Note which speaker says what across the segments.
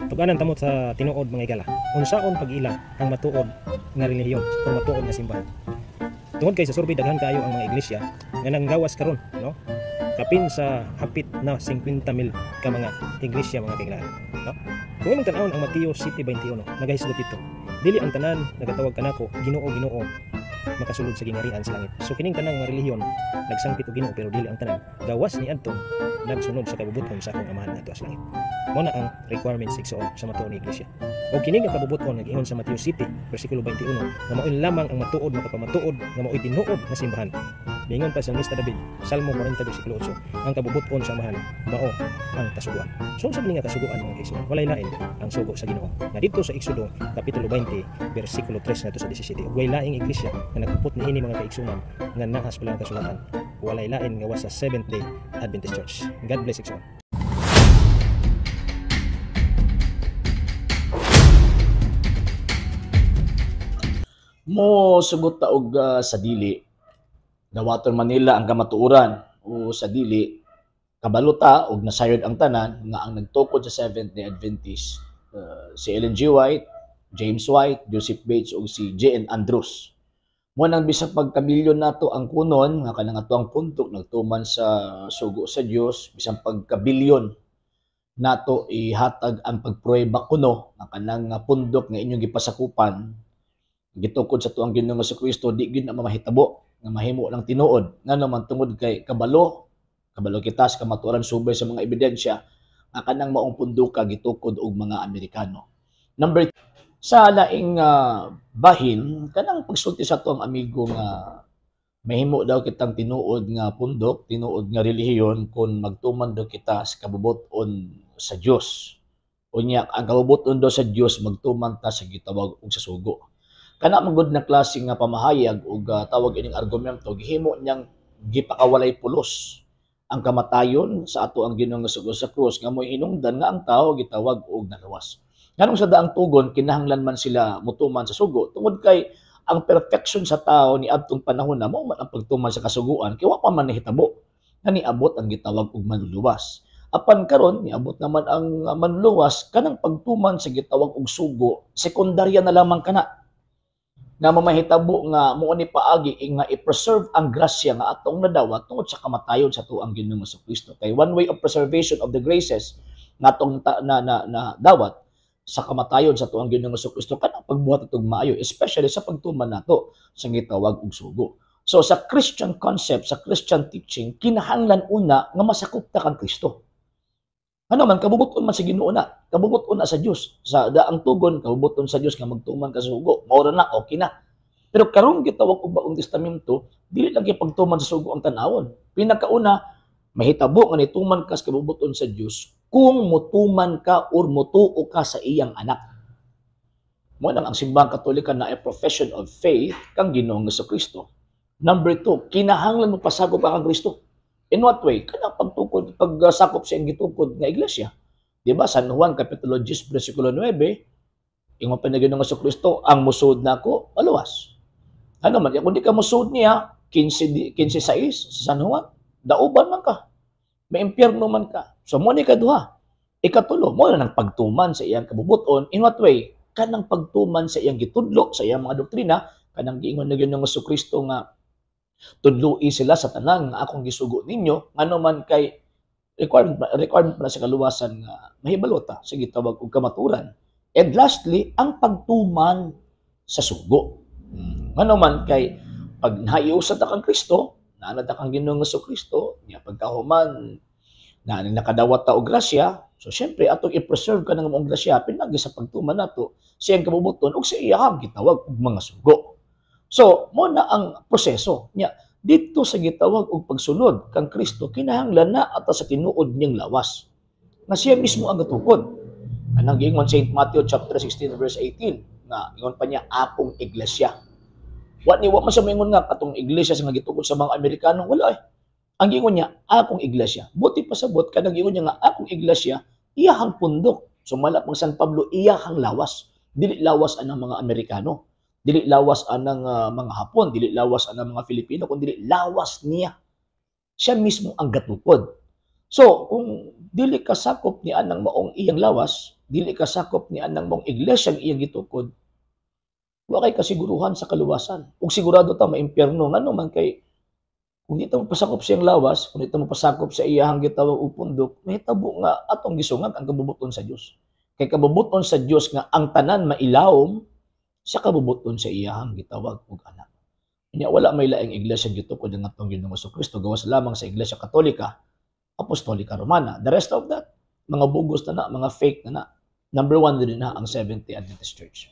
Speaker 1: Tuganan tamo sa tinuod mga igala. Unsaon pag-ila ang matuod nga relihiyon o matuod nga simbahan. Tungod kay sa survey daghan kayo ang mga iglesia nga nanggawas karon, no? Kapin sa hapit na 50,000 ka mga iglesia mga kailangan, no? Kung imong tan-awon ang Mateo City 21, nagahisgot dito. Dili ang tanan nagatawag kanako Ginoo Ginoo makasulod sa gingarian sa langit. So kining tanang nga relihiyon nagsangpit og Ginoo pero dili ang tanan gawas ni adtong nagsunod sa kabubuton sa akong amahan ngadto sa langit. Mao na ang requirements igsoon sa matuod nga iglesia. O kini nga kabubuton nag-ingon sa Mateo City bersikulo 21 nga mao lamang ang matuod makapamatuod nga mao tinuod nga simbahan. Mingon pa sa Mr. David, Salmo 40 bersikulo 8, ang kabubuton sa amahan mao ang kasuguan. So sa nga kasuguan mga kaigsoon, walay lain ang sugo sa Ginoo. Nga dito sa Exodo kapitulo 20 bersikulo 3 ngadto sa 17, walay laing iglesia nga nagpuput niini mga kaigsunan nga nahas pala ang kasulatan. Walay lain nga was sa Seventh-day Adventist Church. God bless igsoon.
Speaker 2: Mo sugot ta og sa dili dawaton Manila ang kamatuoran o sa dili kabaluta og nasayod ang tanan nga ang nagtukod sa Seventh-day Adventist si Ellen G. White, James White, Joseph Bates ug si J.N. Andrews. Mo nang bisag pagkamilyon nato ang kunon nga kanang atoang puntok nagtuman sa sugo sa Dios bisan pagkabilyon nato ihatag ang pagprueba kuno nga kanang pundok nga inyong gipasakupan gitukod sa tuang Ginoong Jesucristo di gyud na mamahitabo nga mahimo lang tinuod nga naman tungod kay kabalo kita sa kamatuoran subay sa mga ebidensya nga kanang maong punduka gitukod og mga Amerikano. Number sa laing bahin kanang pagsulti sa tuang amigo nga mahimo daw kitang tinuod nga pundok, tinuod nga relihiyon kung magtuman daw kita sa kabubuton sa Dios. Unya ang kabubuton daw sa Dios magtuman ta sa gitawag og sa sugo. Kana magud na klase nga pamahayag ug tawag ining argumento gihimo niyang gipakawalay pulos ang kamatayon sa ato ang Ginoong Hesus sa krus nga moy hinungdan nga ang tao gitawag og nalawas. Nganong sa daang tugon kinahanglan man sila mutuman sa sugo tungod kay ang perfection sa tao ni adtong panahon na mao man ang pagtuman sa kasuguan kay wa pa man nahitabo nga niabot ang gitawag og manluluwas. Apan karon niabot naman ang manluluwas kanang pagtuman sa gitawag og sugo sekundarya na lamang kana nga mamahitabo nga mo ni paagi nga i-preserve ang grasya nga atong nadawat tungod sa kamatayon sa tuang Ginoong Jesucristo. Kay one way of preservation of the graces nga atong na dawat sa kamatayon sa tuang Ginoong Jesucristo kanang pagbuhat atong maayo, especially sa pagtuman nato sa gitawag og sugo. So sa Christian concept, sa Christian teaching, kinahanglan una nga masakop ta kang Kristo. Ano man kabubuton man sa Ginoo na, kabubuton na sa Dios. Sa daang tugon kabubuton sa Dios nga magtuman ka sa sugo. Mao na okay na. Pero karon gitawag og Baong Testamento, dili lang gyud pagtuman sa sugo ang tan-awon. Pinakauna, mahitabo nga nituman ka sa kabubuton sa Dios kung mutuman ka or mutuo ka sa iyang anak. Mo nang ang simbahang Katolika na a profession of faith kang Ginoong Jesucristo. Number 2, kinahanglan mo pasagop ka kang Kristo. In what way? Kanang pagtukod, pagsakop sa iyang gitukod nga iglesia. Di ba? San Juan, Kapitulo 10, versikulo 9, ingon pa na Ginoong Jesucristo, ang musud na ako, maluwas. Ano man, kung di ka musud niya, 15:6 sa San Juan, dauban man ka. May impyerno man ka. So, mo ni kaduha. Ikatulo, mo na ng pagtuman sa iyang kabubuton. In what way? Kanang pagtuman sa iyang gitudlo, sa iyang mga doktrina, kanang giingon na Ginoong Jesucristo nga, tudloi sila sa tanang nga akong gisugo ninyo ngano man kay requirement na sa kaluwasan nga mahibalota sa gitawag og kamaturan. And lastly, ang pagtuman sa sugo. Ngano man kay pag nahiusad ta kang Kristo, naanad ta kang Ginoong Jesucristo, nya pagkahuman na nakadawat ta og grasya, so syempre atong i-preserve ka ng mong grasya pinagi sa pagtuman nato sa iyang kabubuton ug sa iyang gitawag og mga sugo. So, mo na ang proseso niya. Dito sa gitawag og pagsunod kang Kristo, kinahanglan na ata sa tinuod niyang lawas. Nga siya mismo ang gatukod. Anang giingon St. Matthew chapter 16 verse 18, nga ingon pa niya akong iglesia. Wa man siya moingon nga katong iglesia sa nga gitukod sa mga Amerikano, wala eh. Ang giingon niya akong iglesia. Buti pa sabot kanang giingon niya nga akong iglesia, iyahang pundok. Sumala pang San Pablo, iyahang lawas. Dili lawas anang mga Amerikano. Dili lawas anang mga Hapon, dili lawas anang mga Filipino, kundi lawas niya. Siya mismo ang gatukod. So, kung dili ka sakop ni anang maong iyang lawas, dili ka sakop ni anang maong iglesia ang iyang gitukod, wa kay kasiguruhan sa kaluwasan. Ug sigurado ta maimpyerno ngano man kay kung di ta mapasakop sa iyang lawas, kung di ta mapasakop sa iyang gitawag og pundok, mahitabo nga atong gisungag ang kabubuton sa Dios. Kay kabubuton sa Dios nga ang tanan mailawom sa kabubuton sa iyang gitawag og anak. Nya wala may laing iglesia gitukod ang atong Ginoong Kristo gawas lamang sa Iglesia Katolika, Apostolika Romana. The rest of that, mga bugos na mga fake na. Number 1 din na ang Seventh-day Adventist Church.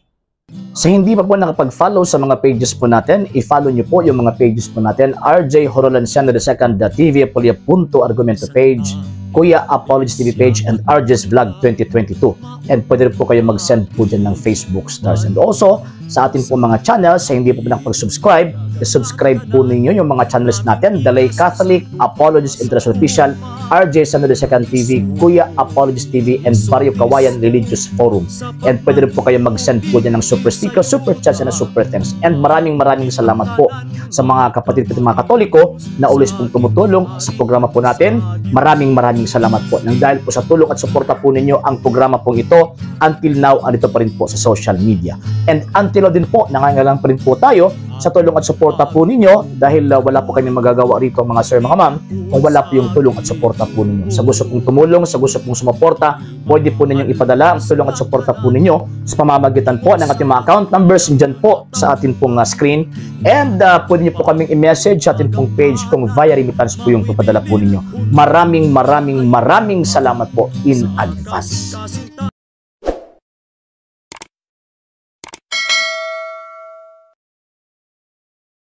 Speaker 2: Sa hindi pa po nakapag-follow sa mga pages po natin, i-follow niyo po yung mga pages po natin. RJ Horolanciano II TV, Apolia Punto Argumento page, Kuya Apologist TV page, and RJ's Vlog 2022. And pwede rin po kayo mag-send po dyan ng Facebook stars. And also, sa atin po mga channels, sa hindi po nakapag-subscribe, subscribe po ninyo yung mga channels natin, The Lay Catholic, Apologist International Official, RJ Sano II TV, Kuya Apologist TV, and Barrio Kawayan Religious Forum. And pwede rin po kayo mag-send po dyan ng super sticker, super chats, and super thanks. And maraming salamat po sa mga kapatid at mga Katoliko na ulis pong tumutulong sa programa po natin. Maraming salamat po. Nang dahil po sa tulong at suporta po ninyo, ang programa pong ito, until now, andito pa rin po sa social media. And until now din po, nangangailangan pa rin po tayo sa tulong at suporta po ninyo dahil wala po kami magagawa rito mga sir, mga ma'am, kung wala po yung tulong at suporta po ninyo. Sa gusto pong tumulong, sa gusto pong sumuporta, pwede po ninyong ipadala ang tulong at suporta po ninyo sa pamamagitan po ng ating mga account numbers dyan po sa ating pong screen. And pwede nyo po kaming i-message sa ating pong page kung via remittance po yung papadala po ninyo. Maraming salamat po in advance.